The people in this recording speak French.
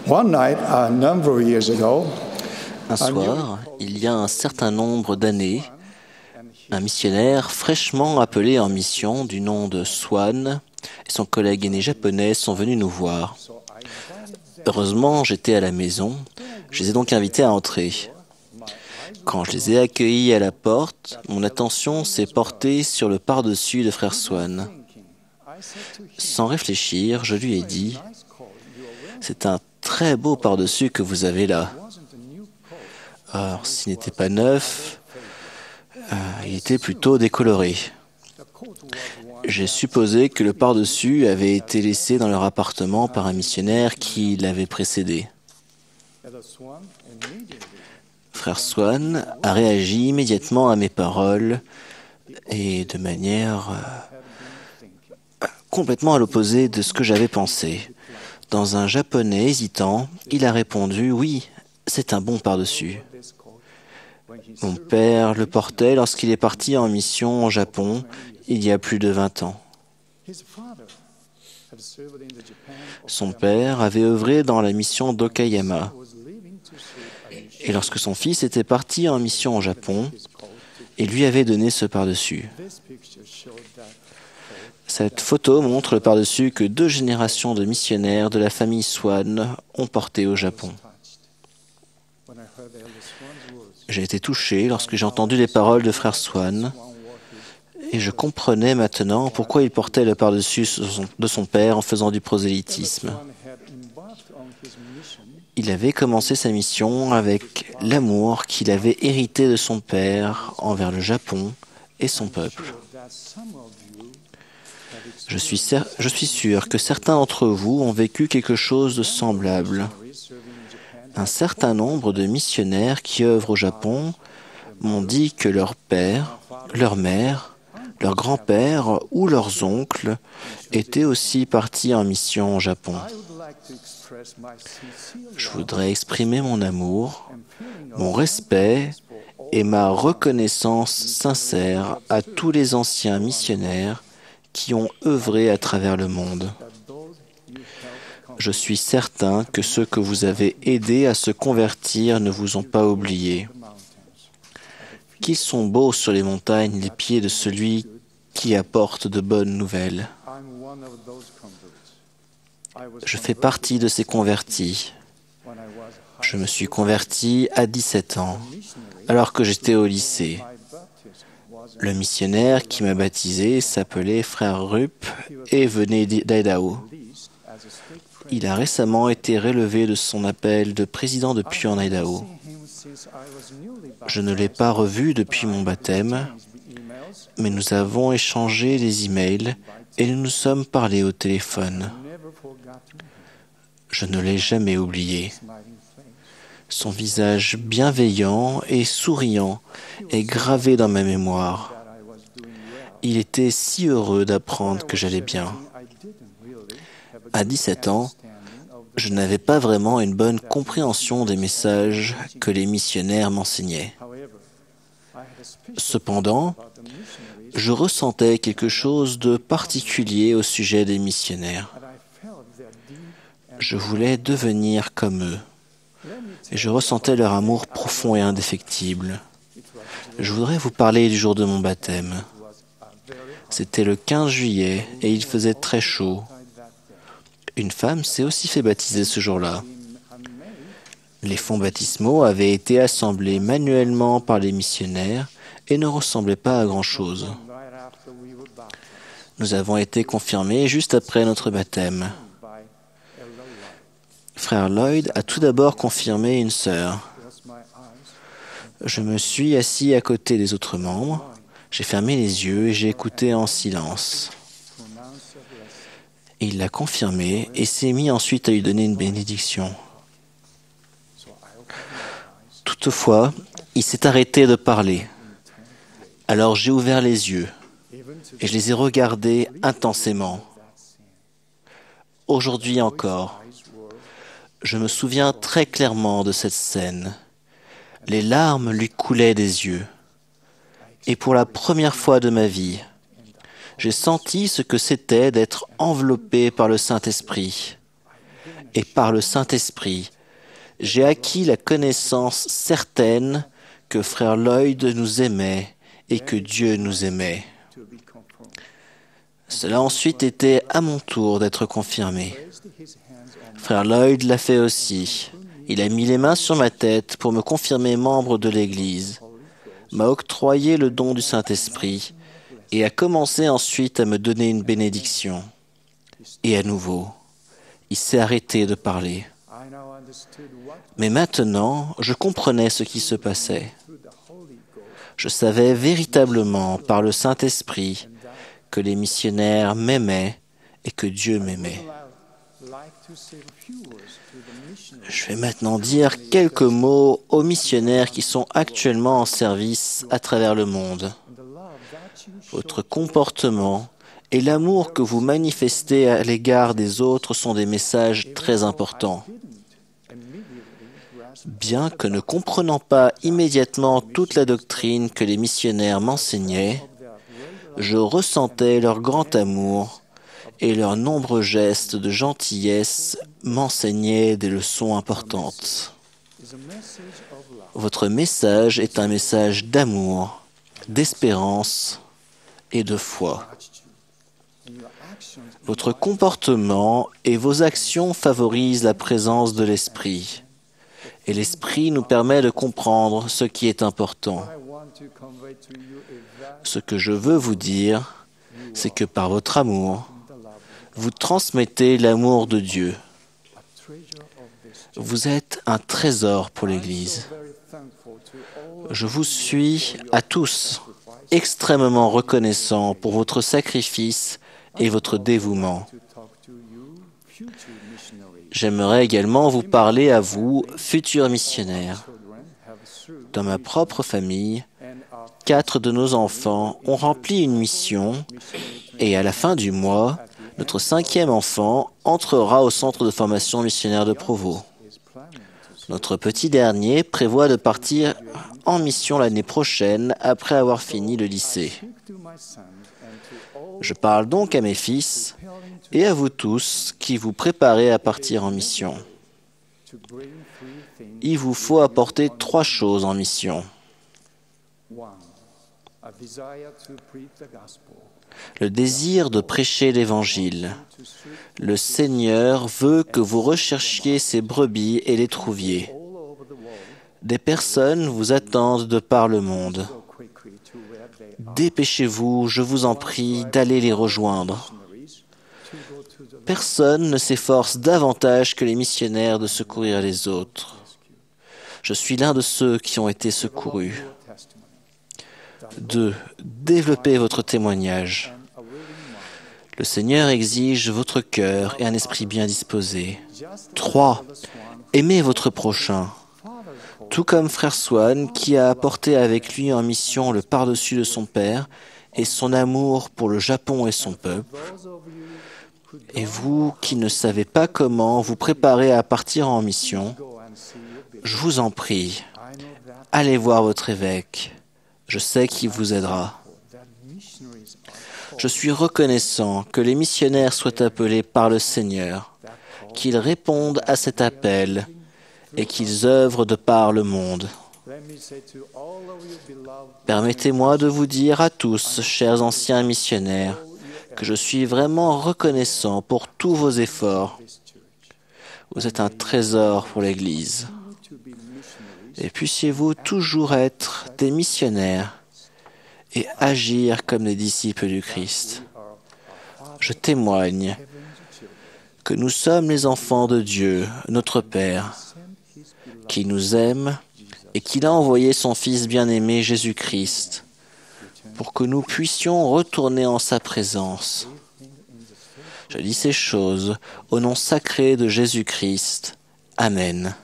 One night, a number of years ago, Un soir, il y a un certain nombre d'années, un missionnaire fraîchement appelé en mission du nom de Swan et son collègue aîné japonais sont venus nous voir. Heureusement, j'étais à la maison. Je les ai donc invités à entrer. Quand je les ai accueillis à la porte, mon attention s'est portée sur le pardessus de frère Swan. Sans réfléchir, je lui ai dit « C'est un très beau pardessus que vous avez là. » Alors, s'il n'était pas neuf, il était plutôt décoloré. J'ai supposé que le pardessus avait été laissé dans leur appartement par un missionnaire qui l'avait précédé. Frère Swan a réagi immédiatement à mes paroles et de manière complètement à l'opposé de ce que j'avais pensé. Dans un japonais hésitant, il a répondu « Oui, c'est un bon pardessus ». Mon père le portait lorsqu'il est parti en mission au Japon il y a plus de 20 ans. Son père avait œuvré dans la mission d'Okayama. Et lorsque son fils était parti en mission au Japon, il lui avait donné ce pardessus. Cette photo montre le pardessus que 2 générations de missionnaires de la famille Swan ont porté au Japon. J'ai été touché lorsque j'ai entendu les paroles de frère Swan et je comprenais maintenant pourquoi il portait le pardessus de son père en faisant du prosélytisme. Il avait commencé sa mission avec l'amour qu'il avait hérité de son père envers le Japon et son peuple. Je suis sûr que certains d'entre vous ont vécu quelque chose de semblable. Un certain nombre de missionnaires qui œuvrent au Japon m'ont dit que leur père, leur mère, leur grand-père ou leurs oncles étaient aussi partis en mission au Japon. Je voudrais exprimer mon amour, mon respect et ma reconnaissance sincère à tous les anciens missionnaires qui ont œuvré à travers le monde. Je suis certain que ceux que vous avez aidés à se convertir ne vous ont pas oublié. Qu'ils sont beaux sur les montagnes les pieds de celui qui apporte de bonnes nouvelles. Je fais partie de ces convertis. Je me suis converti à 17 ans, alors que j'étais au lycée. Le missionnaire qui m'a baptisé s'appelait frère Rupp et venait d'Idaho. Il a récemment été relevé de son appel de président de Puy en Idaho. Je ne l'ai pas revu depuis mon baptême, mais nous avons échangé des emails et nous nous sommes parlé au téléphone. Je ne l'ai jamais oublié. Son visage bienveillant et souriant est gravé dans ma mémoire. Il était si heureux d'apprendre que j'allais bien. À 17 ans, je n'avais pas vraiment une bonne compréhension des messages que les missionnaires m'enseignaient. Cependant, je ressentais quelque chose de particulier au sujet des missionnaires. Je voulais devenir comme eux. Et je ressentais leur amour profond et indéfectible. Je voudrais vous parler du jour de mon baptême. C'était le 15 juillet et il faisait très chaud. Une femme s'est aussi fait baptiser ce jour-là. Les fonds baptismaux avaient été assemblés manuellement par les missionnaires et ne ressemblaient pas à grand-chose. Nous avons été confirmés juste après notre baptême. Frère Lloyd a tout d'abord confirmé une sœur. Je me suis assis à côté des autres membres, j'ai fermé les yeux et j'ai écouté en silence. Il l'a confirmé et s'est mis ensuite à lui donner une bénédiction. Toutefois, il s'est arrêté de parler. Alors j'ai ouvert les yeux et je les ai regardés intensément. Aujourd'hui encore, je me souviens très clairement de cette scène. Les larmes lui coulaient des yeux. Et pour la première fois de ma vie, j'ai senti ce que c'était d'être enveloppé par le Saint-Esprit. et par le Saint-Esprit, j'ai acquis la connaissance certaine que frère Lloyd nous aimait et que Dieu nous aimait. Cela a ensuite été à mon tour d'être confirmé. Frère Lloyd l'a fait aussi. Il a mis les mains sur ma tête pour me confirmer membre de l'Église, m'a octroyé le don du Saint-Esprit et a commencé ensuite à me donner une bénédiction. Et à nouveau, il s'est arrêté de parler. Mais maintenant, je comprenais ce qui se passait. Je savais véritablement par le Saint-Esprit que les missionnaires m'aimaient et que Dieu m'aimait. Je vais maintenant dire quelques mots aux missionnaires qui sont actuellement en service à travers le monde. Votre comportement et l'amour que vous manifestez à l'égard des autres sont des messages très importants. Bien que ne comprenant pas immédiatement toute la doctrine que les missionnaires m'enseignaient, je ressentais leur grand amour et leurs nombreux gestes de gentillesse m'enseignaient des leçons importantes. Votre message est un message d'amour, d'espérance et de foi. Votre comportement et vos actions favorisent la présence de l'Esprit. Et l'Esprit nous permet de comprendre ce qui est important. Ce que je veux vous dire, c'est que par votre amour, vous transmettez l'amour de Dieu. Vous êtes un trésor pour l'Église. Je vous suis à tous extrêmement reconnaissant pour votre sacrifice et votre dévouement. J'aimerais également vous parler à vous, futurs missionnaires. Dans ma propre famille, 4 de nos enfants ont rempli une mission et à la fin du mois, notre 5e enfant entrera au centre de formation missionnaire de Provo. Notre petit dernier prévoit de partir en mission l'année prochaine après avoir fini le lycée. Je parle donc à mes fils et à vous tous qui vous préparez à partir en mission. Il vous faut apporter 3 choses en mission. Le désir de prêcher l'Évangile. Le Seigneur veut que vous recherchiez ces brebis et les trouviez. Des personnes vous attendent de par le monde. Dépêchez-vous, je vous en prie, d'aller les rejoindre. Personne ne s'efforce davantage que les missionnaires de secourir les autres. Je suis l'un de ceux qui ont été secourus. 2. Développez votre témoignage. Le Seigneur exige votre cœur et un esprit bien disposé. 3. Aimez votre prochain. Tout comme Frère Swan, qui a apporté avec lui en mission le par-dessus de son père et son amour pour le Japon et son peuple. Et vous qui ne savez pas comment vous préparer à partir en mission, je vous en prie, allez voir votre évêque. Je sais qu'il vous aidera. Je suis reconnaissant que les missionnaires soient appelés par le Seigneur, qu'ils répondent à cet appel et qu'ils œuvrent de par le monde. Permettez-moi de vous dire à tous, chers anciens missionnaires, que je suis vraiment reconnaissant pour tous vos efforts. Vous êtes un trésor pour l'Église. Et puissiez-vous toujours être des missionnaires et agir comme des disciples du Christ. Je témoigne que nous sommes les enfants de Dieu, notre Père, qui nous aime et qu'il a envoyé son Fils bien-aimé Jésus-Christ pour que nous puissions retourner en sa présence. Je dis ces choses au nom sacré de Jésus-Christ. Amen.